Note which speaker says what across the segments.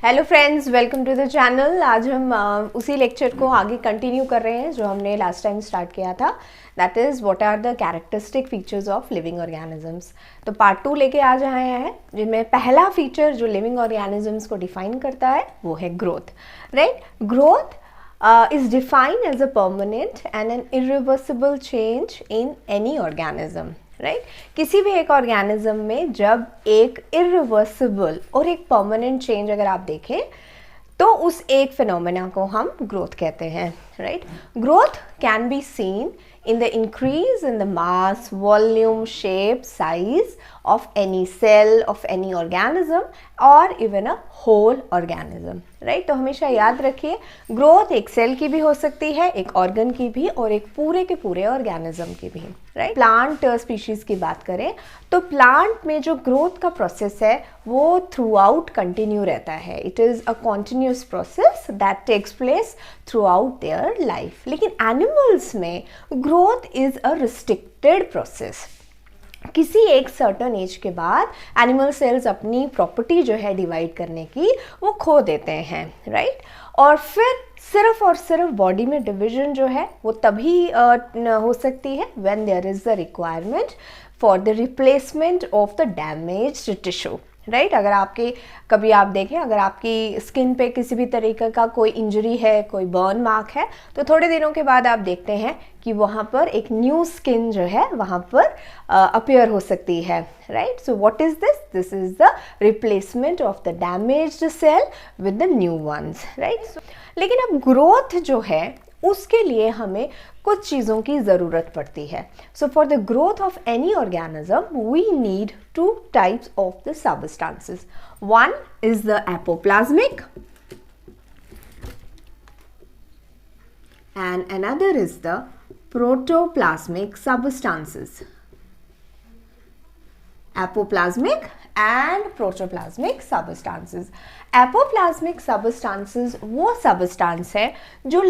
Speaker 1: Hello friends, welcome to the channel. आज हम उसी लेक्चर को आगे कंटिन्यू कर रहे हैं जो हमने लास्ट टाइम स्टार्ट किया था। That is what are the characteristic features of living organisms. तो पार्ट 2 लेके आज आए हैं, जिनमें पहला फीचर जो लिविंग ऑर्गेनिजम्स को डिफाइन करता है वो है growth. Right, growth is defined as a permanent and an irreversible change in any organism. Right, किसी भी एक ऑर्गेनिज्म में जब एक इरिवर्सिबल और एक परमानेंट चेंज अगर आप देखें तो उस एक फिनोमेना को हम ग्रोथ कहते हैं. Right, growth can be seen in the increase in the mass, volume, shape, size of any cell of any organism or even a whole organism. Right, तो हमेशा याद रखिए ग्रोथ एक सेल की भी हो सकती है, एक ऑर्गन की भी, और एक पूरे के पूरे ऑर्गेनिज्म की भी. राइट, प्लांट स्पीशीज की बात करें तो प्लांट में जो ग्रोथ का प्रोसेस है वो थ्रू आउट कंटिन्यू रहता है. It is a continuous process that takes place throughout their life. लेकिन एनिमल्स में growth is a restricted process. किसी एक सर्टन एज के बाद एनिमल सेल्स अपनी प्रॉपर्टी जो है डिवाइड करने की वो खो देते हैं. राइट, और फिर सिर्फ और सिर्फ बॉडी में डिवीजन जो है वो तभी हो सकती है when there is the requirement for the replacement of the damaged tissue. Right, अगर आपके कभी आप देखें, अगर आपकी स्किन पे किसी भी तरीके का कोई इंजरी है, कोई बर्न मार्क है, तो थोड़े दिनों के बाद आप देखते हैं कि वहाँ पर एक न्यू स्किन जो है वहाँ पर अपीयर हो सकती है. Right, so what is this? This is the replacement of the damaged cell with the new ones. Right, लेकिन अब ग्रोथ जो है उसके लिए हमें कुछ चीज़ों की ज़रूरत पड़ती है. So for the growth of any organism we need two types of the substances. One is the apoplasmic and another is the protoplasmic substances. Apoplasmic and protoplasmic substances. Apoplasmic substances वो substance है जो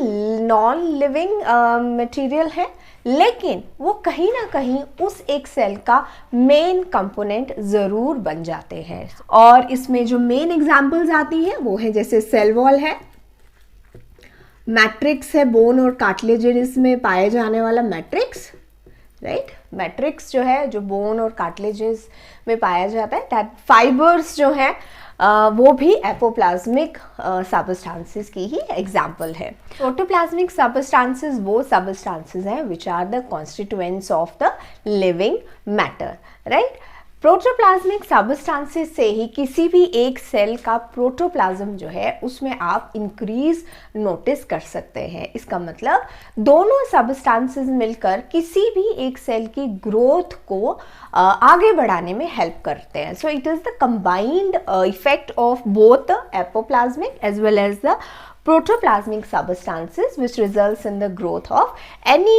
Speaker 1: non living material है, लेकिन वो कहीं ना कहीं उस एक सेल का मेन कंपोनेंट ज़रूर बन जाते हैं. और इसमें जो मेन एग्जांपल्स आती हैं वो है जैसे सेल वॉल है, मैट्रिक्स है, बोन और कार्टिलेजेस में पाए जाने वाला मैट्रिक्स. राइट, मैट्रिक्स जो है जो बोन और कार्टिलेजेस में पाया जाता है, दैट फाइबर्स जो है वो भी एपोप्लाज्मिक सबस्टांसेस की ही एग्जाम्पल है. प्रोटोप्लाज्मिक सबस्टांसेस वो सबस्टांसेस हैं which are the constituents of the living matter. Right, protoplasmic substances से ही किसी भी एक सेल का प्रोटोप्लाज्म जो है उसमें आप इंक्रीज नोटिस कर सकते हैं. इसका मतलब दोनों सबस्टांसेस मिलकर किसी भी एक सेल की ग्रोथ को आगे बढ़ाने में हेल्प करते हैं. So it is the combined effect of both the apoplasmic as well as the protoplasmic substances which results in the growth of any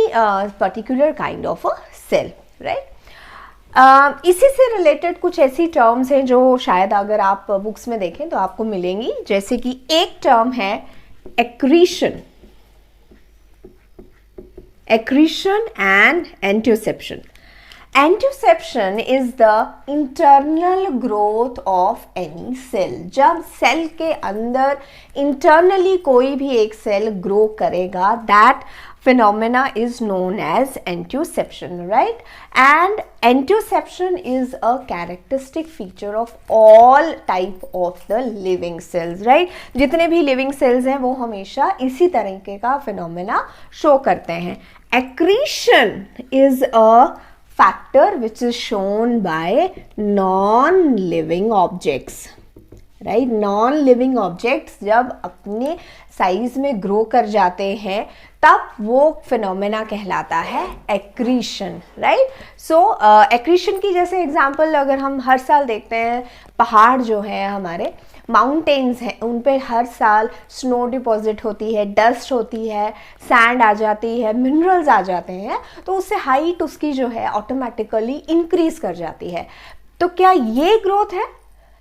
Speaker 1: particular kind of a cell. Right, इसी से related कुछ ऐसी terms हैं जो शायद अगर आप books में देखें तो आपको मिलेंगी. जैसे कि एक टर्म है accretion, accretion and intussusception. Intussusception is the internal growth of any cell. जब सेल के अंदर इंटरनली कोई भी एक सेल ग्रो करेगा, that phenomena is known as antioception. Right, and antioception is a characteristic feature of all type of the living cells. Right, जितने भी living cells हैं वो हमेशा इसी तरीके का phenomena show करते हैं. Accretion is a factor which is shown by non-living objects. Right, non living objects जब अपने साइज में ग्रो कर जाते हैं तब वो फिनोमेना कहलाता है एक्रीशन. राइट, सो एक्रीशन की जैसे एग्जांपल अगर हम हर साल देखते हैं, पहाड़ जो है हमारे माउंटेन्स हैं उन पे हर साल स्नो डिपॉजिट होती है, डस्ट होती है, सैंड आ जाती है, मिनरल्स आ जाते हैं, तो उससे हाइट उसकी जो है ऑटोमेटिकली इंक्रीज कर जाती है. तो क्या ये ग्रोथ है?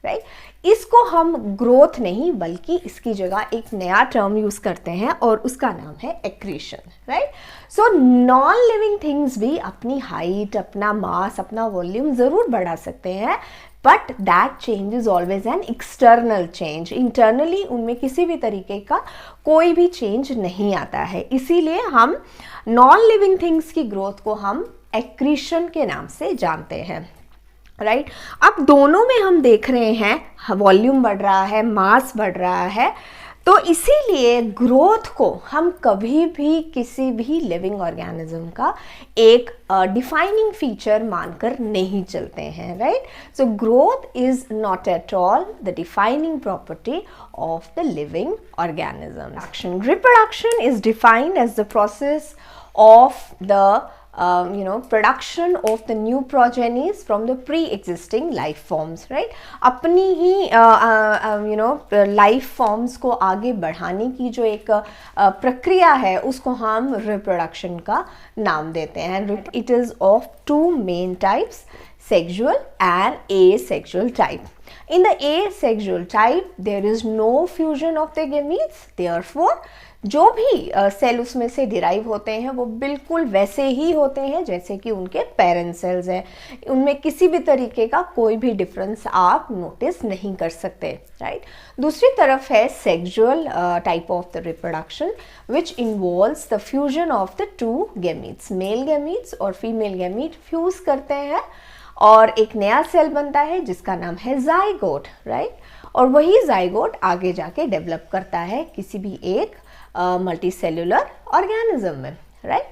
Speaker 1: राइट, इसको हम ग्रोथ नहीं बल्कि इसकी जगह एक नया टर्म यूज करते हैं और उसका नाम है accretion. Right, so non living things भी अपनी हाइट, अपना मास, अपना वॉल्यूम जरूर बढ़ा सकते हैं, but that change is always an external change. Internally उनमें किसी भी तरीके का कोई भी चेंज नहीं आता है. इसीलिए हम नॉन लिविंग थिंग्स की ग्रोथ को हम एक्रीशन के नाम से जानते हैं. राइट अब दोनों में हम देख रहे हैं वॉल्यूम बढ़ रहा है, मास बढ़ रहा है. तो इसीलिए ग्रोथ को हम कभी भी किसी भी लिविंग ऑर्गेनिज्म का एक डिफाइनिंग फीचर मानकर नहीं चलते हैं. Right so growth is not at all the defining property of the living organism. Reproduction is defined as the process of the production of the new progenies from the pre-existing life forms. Right अपनी ही life forms को आगे बढ़ाने की जो एक प्रक्रिया है उसको हम reproduction का नाम देते हैं. It is of two main types, sexual and asexual type. In the asexual type there is no fusion of the gametes, therefore जो भी सेल उसमें से डिराइव होते हैं वो बिल्कुल वैसे ही होते हैं जैसे कि उनके पेरेंट सेल्स हैं. उनमें किसी भी तरीके का कोई भी डिफरेंस आप नोटिस नहीं कर सकते. राइट दूसरी तरफ है sexual type of the reproduction which involves the fusion of the two gametes. Male gametes और फीमेल गैमीट फ्यूज करते हैं और एक नया सेल बनता है जिसका नाम है जाइगोट. राइट और वही जाइगोट आगे जाके डेवलप करता है किसी भी एक मल्टीसेल्युलर ऑर्गेनिज्म में. राइट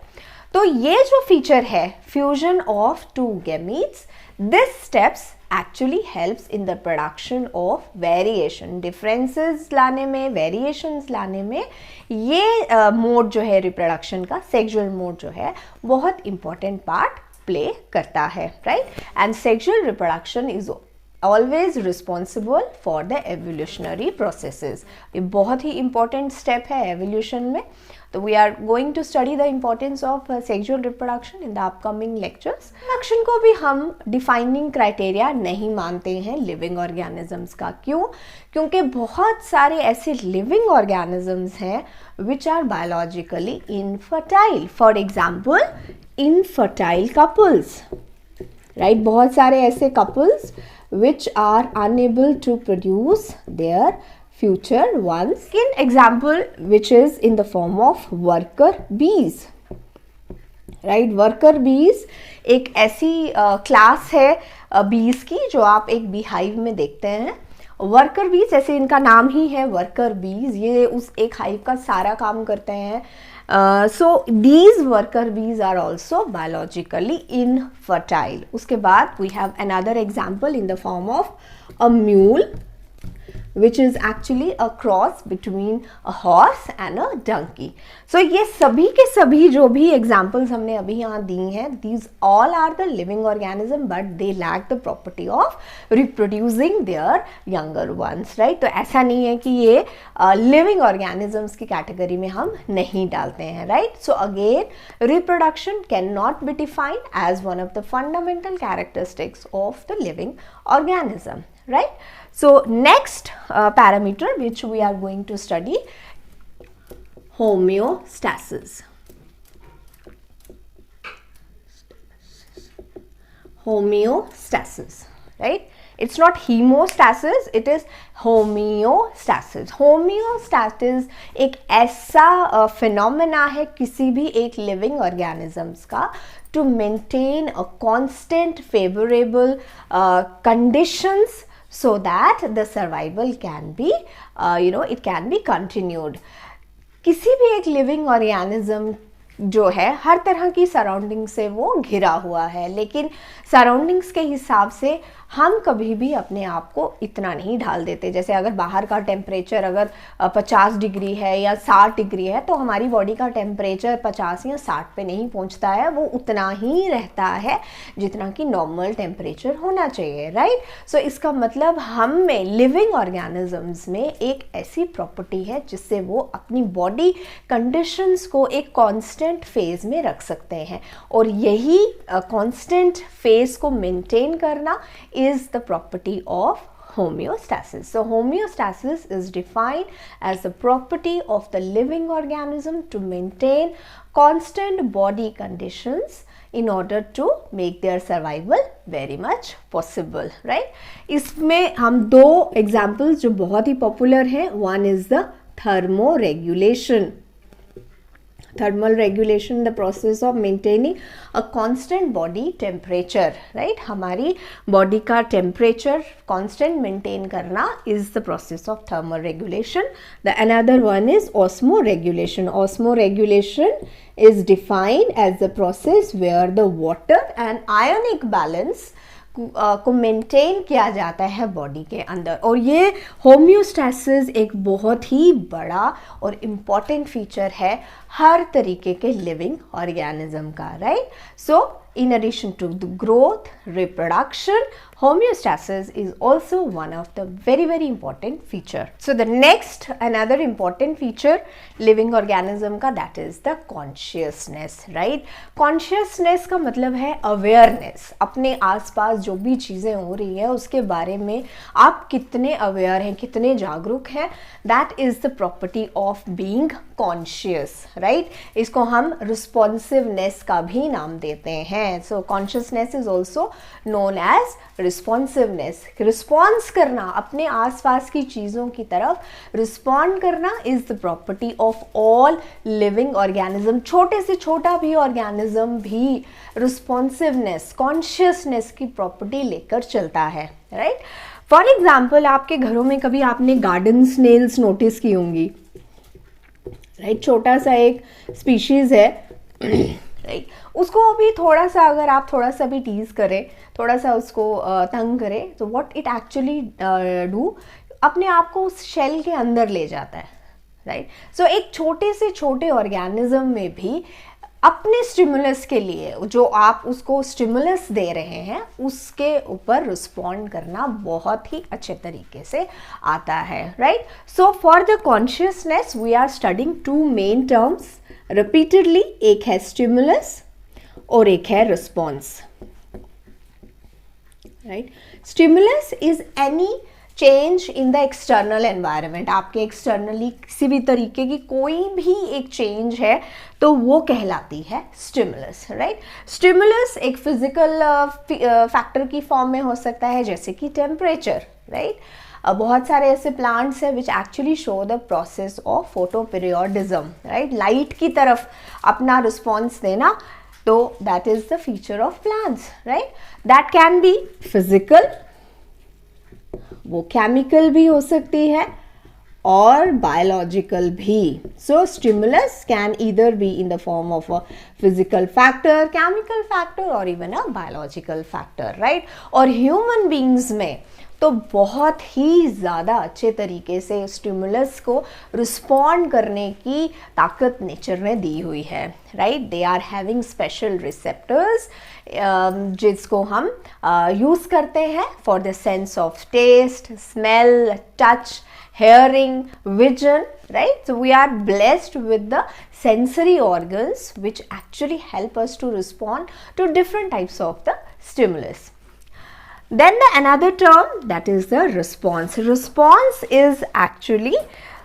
Speaker 1: तो ये जो फीचर है fusion of to gametes, this steps actually helps in the production of variation. Differences लाने में, वेरिएशंस लाने में ये मोड जो है रिप्रोडक्शन का, सेक्सुअल मोड जो है, बहुत इंपॉर्टेंट पार्ट प्ले करता है. Right and sexual reproduction is always responsible for the evolutionary processes. ये बहुत ही important step है evolution में. तो we are going to study the importance of sexual reproduction in the upcoming lectures. Reproduction को भी हम defining criteria नहीं मानते हैं living organisms का. क्यों? क्योंकि बहुत सारे ऐसे living organisms हैं which are biologically infertile. For example, infertile couples. Right? बहुत सारे ऐसे couples which are unable to produce their future ones. In example which is in the form of worker bees. Right, worker bees एक ऐसी class है bees की जो आप एक beehive में देखते हैं. वर्कर बीज जैसे इनका नाम ही है वर्कर बीज, ये उस एक हाइव का सारा काम करते हैं. So these worker bees are also biologically infertile. उसके बाद we have another example in the form of a mule which is actually a cross between a horse and a donkey. So ये सभी के सभी जो भी examples हमने अभी यहाँ दी हैं, these all are the living organism but they lack the property of reproducing their younger ones, right? तो ऐसा नहीं है कि ये living organisms की category में हम नहीं डालते हैं, right? So again, reproduction cannot be defined as one of the fundamental characteristics of the living organism, right? So next parameter which we are going to study, homeostasis. Homeostasis, right? It's not hemostasis, it is homeostasis. Homeostasis एक ऐसा phenomena है किसी भी एक living organisms का to maintain a constant favorable conditions so that the survival can be, it can be continued. किसी भी एक living organism जो है हर तरह की सराउंडिंग से वो घिरा हुआ है, लेकिन सराउंडिंग्स के हिसाब से हम कभी भी अपने आप को इतना नहीं ढाल देते. जैसे अगर बाहर का टेम्परेचर अगर 50 डिग्री है या 60 डिग्री है तो हमारी बॉडी का टेम्परेचर 50 या 60 पे नहीं पहुंचता है, वो उतना ही रहता है जितना कि नॉर्मल टेम्परेचर होना चाहिए, राइट? सो इसका मतलब हम में लिविंग ऑर्गेनिजम्स में एक ऐसी प्रॉपर्टी है जिससे वो अपनी बॉडी कंडीशंस को एक कांस्टेंट फेज में रख सकते हैं, और यही कांस्टेंट फेज को मेंटेन करना is the property of homeostasis. So homeostasis is defined as the property of the living organism to maintain constant body conditions in order to make their survival very much possible, right? इसमें हम दो examples जो बहुत ही popular हैं, one is the thermoregulation. Thermal regulation, the process of maintaining a constant body temperature, right? हमारी body का temperature constant maintain करना is the process of thermal regulation. The another one is osmoregulation. Osmoregulation is defined as the process where the water and ionic balance को maintain किया जाता है body के अंदर, और ये होम्योस्टैसिस एक बहुत ही बड़ा और इम्पॉर्टेंट फीचर है हर तरीके के लिविंग ऑर्गेनिज्म का, right? So in addition to the growth, reproduction, homeostasis is also one of the very important feature. So the next another important feature living organism का, that is the consciousness, right? Consciousness का मतलब है awareness, अपने आसपास जो भी चीज़ें हो रही है उसके बारे में आप कितने अवेयर हैं, कितने जागरूक हैं, that is the property of being conscious, right? इसको हम responsiveness का भी नाम देते हैं. So consciousness is also known as responsiveness. Response करना, अपने आसपास की चीज़ों की तरफ respond करना is the property of all living organism. छोटे से छोटा भी organism भी responsiveness, consciousness की property लेकर चलता है, right? For example, आपके घरों में कभी आपने garden snails notice की होंगी, right? छोटा सा एक species है, right? उसको भी थोड़ा सा अगर आप थोड़ा सा भी टीज करें, थोड़ा सा उसको तंग करें, तो व्हाट इट एक्चुअली डू, अपने आप को उस शेल के अंदर ले जाता है, राइट? सो एक छोटे से छोटे ऑर्गेनिज्म में भी अपने स्टिमुलस के लिए जो आप उसको स्टिमुलस दे रहे हैं उसके ऊपर रिस्पॉन्ड करना बहुत ही अच्छे तरीके से आता है, right? So for the consciousness we are studying two main terms repeatedly, एक है स्टिमुलस और एक है response, right? Stimulus is any change in the external environment, आपके एक्सटर्नली किसी भी तरीके की कोई भी एक चेंज है तो वो कहलाती है स्टिमुलस, राइट? स्टिमुलस एक फिजिकल फैक्टर की फॉर्म में हो सकता है, जैसे कि टेम्परेचर, राइट? बहुत सारे ऐसे प्लांट्स हैं which actually show the process of photoperiodism, right? Light की तरफ अपना रिस्पॉन्स देना, तो that is the feature of plants, right? That can be physical, वो केमिकल भी हो सकती है और बायोलॉजिकल भी. So stimulus can either be in the form of a physical factor, chemical factor और even a biological factor, right? और human beings में तो बहुत ही ज़्यादा अच्छे तरीके से स्टिमुलस को रिस्पॉन्ड करने की ताकत नेचर ने दी हुई है, right? They are having special receptors जिसको हम यूज़ करते हैं for the sense of taste, smell, touch, hearing, vision, right? So we are blessed with the sensory organs which actually help us to respond to different types of the stimulus. Then the another term, that is the response. Response is actually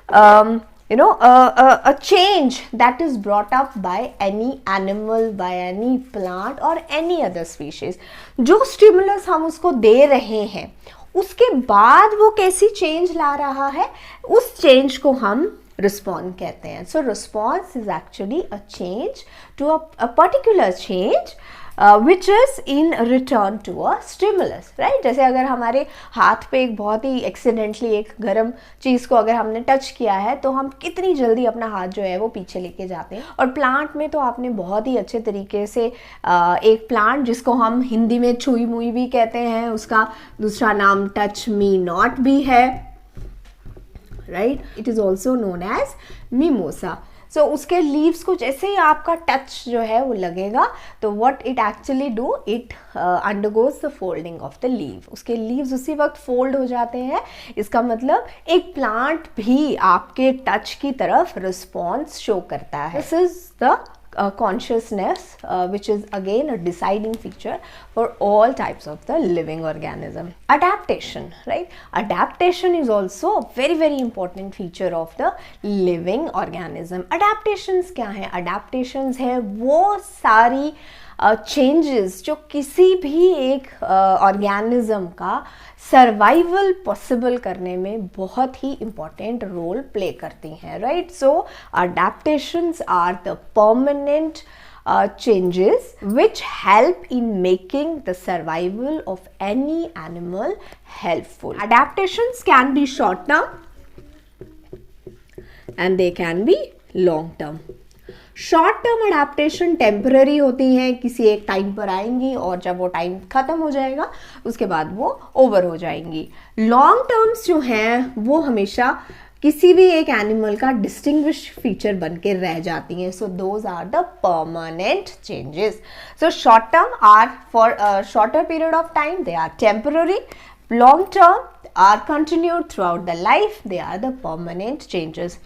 Speaker 1: a change that is brought up by any animal, by any plant or any other species. जो stimulus हम उसको दे रहे हैं उसके बाद वो कैसी change ला रहा है, उस चेंज को हम रिस्पॉन्ड कहते हैं. So response is actually a change to a particular change which is in return to a stimulus, right? जैसे अगर हमारे हाथ पे एक बहुत ही एक्सीडेंटली एक गर्म चीज़ को अगर हमने टच किया है तो हम कितनी जल्दी अपना हाथ जो है वो पीछे लेके जाते हैं. और प्लांट में तो आपने बहुत ही अच्छे तरीके से एक प्लांट जिसको हम हिंदी में छुई मुई भी कहते हैं, उसका दूसरा नाम टच मी नॉट भी है, right? It is also known as mimosa. So उसके लीव्स को जैसे ही आपका टच जो है वो लगेगा तो what it actually do, it undergoes the folding of the leave. उसके लीव्स उसी वक्त फोल्ड हो जाते हैं. इसका मतलब एक प्लांट भी आपके टच की तरफ रिस्पॉन्स शो करता है. This is the consciousness which is again a deciding feature for all types of the living organism. Adaptation, right? Adaptation is also a very important feature of the living organism. Adaptations क्या है? Adaptations है वो सारी changes जो किसी भी एक organism का सर्वाइवल पॉसिबल करने में बहुत ही इंपॉर्टेंट रोल प्ले करती हैं, right? So adaptations are the permanent changes which help in making the survival of any animal helpful. Adaptations can be short term and they can be long term. Short term adaptation temporary होती हैं, किसी एक time पर आएंगी और जब वो time खत्म हो जाएगा उसके बाद वो ओवर हो जाएंगी. लॉन्ग टर्म्स जो हैं वो हमेशा किसी भी एक एनिमल का डिस्टिंग्विश फीचर बन के रह जाती हैं. So those are the permanent changes. So short term are for shorter period of time, they are temporary. Long term are continued throughout the life, they are the permanent changes.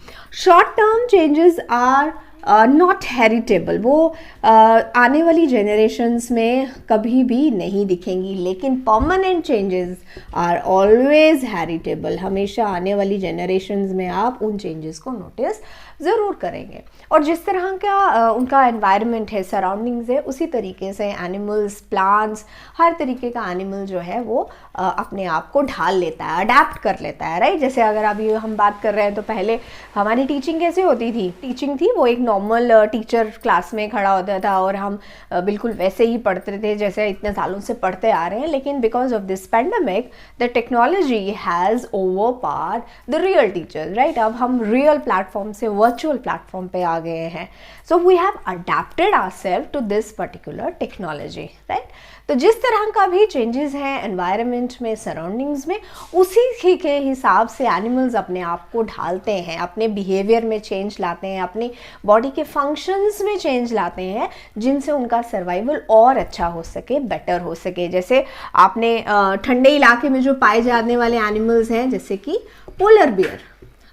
Speaker 1: Short term changes are not heritable, वो आने वाली generations में कभी भी नहीं दिखेंगी, लेकिन permanent changes are always heritable. हमेशा आने वाली जनरेशन्स में आप उन चेंजेस को नोटिस ज़रूर करेंगे. और जिस तरह का उनका एनवायरनमेंट है, सराउंडिंग्स है, उसी तरीके से एनिमल्स, प्लांट्स, हर तरीके का एनिमल जो है वो अपने आप को ढाल लेता है, अडेप्ट कर लेता है, राइट? जैसे अगर अभी हम बात कर रहे हैं तो पहले हमारी टीचिंग कैसे होती थी? टीचिंग थी वो एक नॉर्मल टीचर क्लास में खड़ा होता था और हम बिल्कुल वैसे ही पढ़ते थे जैसे इतने सालों से पढ़ते आ रहे हैं. लेकिन because of this pandemic the technology has overpower the real teachers, right? अब हम रियल प्लेटफॉर्म से वर्चुअल प्लेटफॉर्म पे आ गए हैं. So we have adapted ourselves to this particular technology, right? तो जिस तरह का भी चेंजेस हैं एनवायरनमेंट में, सराउंडिंग्स में, उसी के हिसाब से एनिमल्स अपने आप को ढालते हैं, अपने बिहेवियर में चेंज लाते हैं, अपनी बॉडी के फंक्शंस में चेंज लाते हैं, जिनसे उनका सर्वाइवल और अच्छा हो सके, बेटर हो सके. जैसे आपने ठंडे इलाके में जो पाए जाने वाले एनिमल्स हैं जैसे कि पोलर बियर,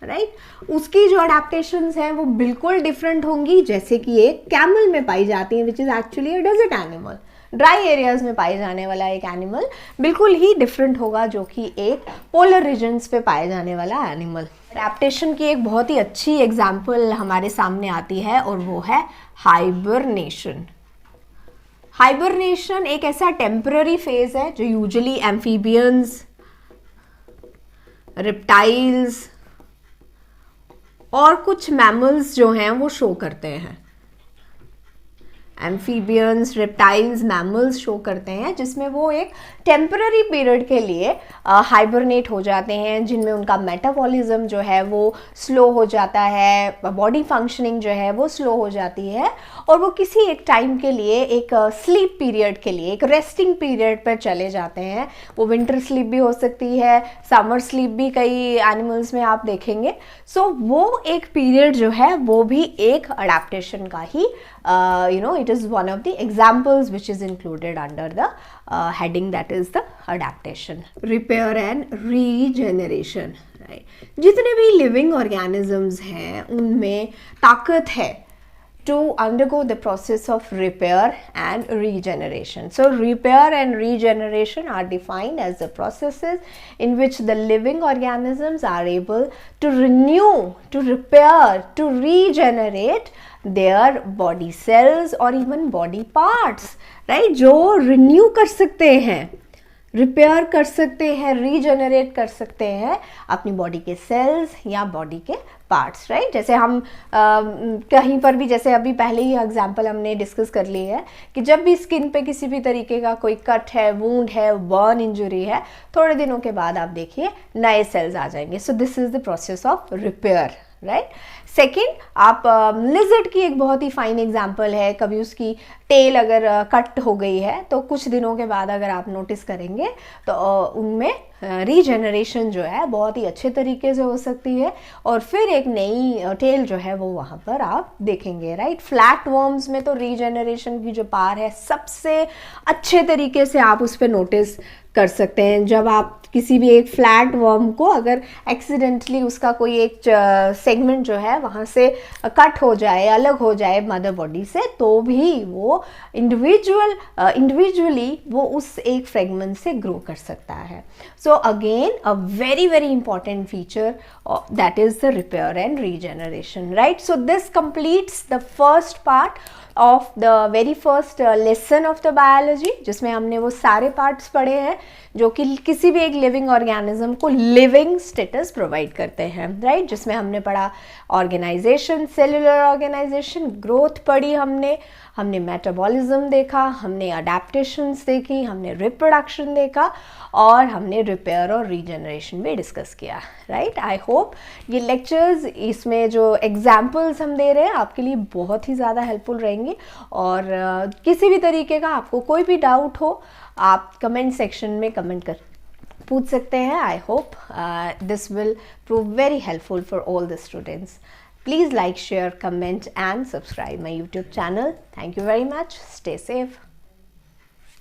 Speaker 1: राइट? उसकी जो अडेप्टेशंस हैं वो बिल्कुल डिफरेंट होंगी जैसे कि एक कैमल में पाई जाती है, which is actually a desert animal. Dry areas में पाए जाने वाला एक एनिमल बिल्कुल ही डिफरेंट होगा जो कि एक पोलर रीजन्स पे पाए जाने वाला एनिमल. अडेप्टेशन की एक बहुत ही अच्छी एग्जाम्पल हमारे सामने आती है और वो है हाइबरनेशन. हाइबरनेशन एक ऐसा टेम्पररी फेज है जो यूजुअली एम्फीबियंस, रिप्टाइल्स और कुछ मैमल्स जो हैं वो शो करते हैं. एम्फीबियंस, रेप्टाइल्स, मैमल्स शो करते हैं जिसमें वो एक टेम्पररी पीरियड के लिए हाइबरनेट हो जाते हैं, जिनमें उनका मेटाबॉलिज्म जो है वो स्लो हो जाता है, बॉडी फंक्शनिंग जो है वो स्लो हो जाती है और वो किसी एक टाइम के लिए एक स्लीप पीरियड के लिए, एक रेस्टिंग पीरियड पर चले जाते हैं. वो विंटर स्लीप भी हो सकती है, समर स्लीप भी कई एनिमल्स में आप देखेंगे. सो वो एक पीरियड जो है वो भी एक अडेप्टेशन का ही it is one of the examples which is included under the heading that is the adaptation. Repair and regeneration, right? जितने भी living organisms हैं उनमें ताकत है to undergo the process of repair and regeneration. So repair and regeneration are defined as the processes in which the living organisms are able to renew, to repair, to regenerate their body cells or even body parts, right? जो renew कर सकते हैं, repair कर सकते हैं, regenerate कर सकते हैं अपनी बॉडी के सेल्स या बॉडी के पार्ट्स, राइट? जैसे हम कहीं पर भी, जैसे अभी पहले ही एग्जांपल हमने डिस्कस कर ली है कि जब भी स्किन पे किसी भी तरीके का कोई कट है, वूंड है, बर्न इंजरी है, थोड़े दिनों के बाद आप देखिए नए सेल्स आ जाएंगे. So this is the process of repair, right? Second, आप लिजर्ड की एक बहुत ही फाइन एग्जाम्पल है. कभी उसकी टेल अगर कट हो गई है तो कुछ दिनों के बाद अगर आप नोटिस करेंगे तो उनमें रीजनरेशन जो है बहुत ही अच्छे तरीके से हो सकती है और फिर एक नई टेल जो है वो वहाँ पर आप देखेंगे, राइट? फ्लैट वर्म्स में तो रीजनरेशन की जो पावर है सबसे अच्छे तरीके से आप उस पर नोटिस कर सकते हैं। जब आप किसी भी एक फ्लैट वर्म को अगर एक्सीडेंटली उसका कोई एक सेगमेंट जो है वहाँ से कट हो जाए, अलग हो जाए मदर बॉडी से, तो भी वो इंडिविजुअली वो उस एक फ्रेगमेंट से ग्रो कर सकता है। So again a very very important feature that is the repair and regeneration, right? So this completes the first part of the very first lesson of the biology, जिसमें हमने वो सारे पार्ट्स पढ़े हैं जो कि किसी भी एक लिविंग ऑर्गेनिज्म को लिविंग स्टेटस प्रोवाइड करते हैं, राइट? जिसमें हमने पढ़ा ऑर्गेनाइजेशन, सेलुलर ऑर्गेनाइजेशन, ग्रोथ पढ़ी हमने मेटाबॉलिज्म देखा, हमने अडेप्टेशंस देखी, हमने रिप्रोडक्शन देखा और हमने रिपेयर और रीजनरेशन भी डिस्कस किया, राइट? आई होप ये लेक्चर्स, इसमें जो एग्जाम्पल्स हम दे रहे हैं आपके लिए बहुत ही ज़्यादा हेल्पफुल रहेंगे। और किसी भी तरीके का आपको कोई भी डाउट हो आप कमेंट सेक्शन में कमेंट कर पूछ सकते हैं। I hope this will prove very helpful for all the students. Please like, share, comment and subscribe my YouTube channel. Thank you very much. Stay safe.